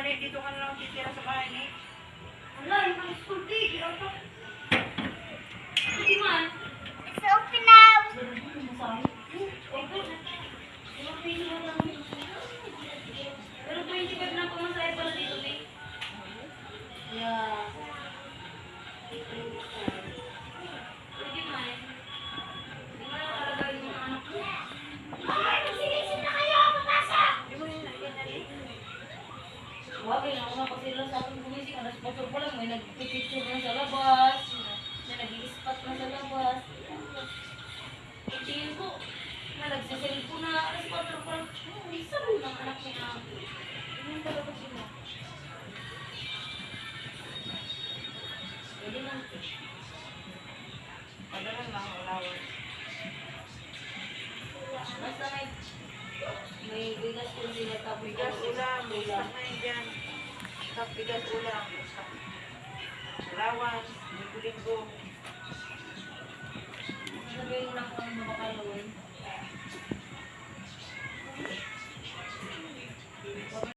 Mali, dito ka na lang titira sa bahay ni. Wala, yung pang school day. Ginagawa. Hindi man. It's open now. Pero 25 na pumasaya pala dito, eh. Yeah. Pwede man. Hindi mo na talaga yung mga anak mo. Ay, magsilisip na kayo. Papasok. Di mo yun, yan na rin. Wag, kailangan ko na pag sila sa akin gumising. Alas 4 pa lang, may nagpipicture na sa labas. May nag-i-spot na sa labas. Tingin ko, na nagsiselfon na alas 4 pa lang. Isa mo ng anak niya. Ganyan talaga sila. Pwede lang. Padalan lang, alawan. Basta may bigas ko sila tapos Bigas ulam, bigas na yun dyan. Tap, bigas ulam. Alawan, linggo-linggo. Sabihin lang kung ano makalawin.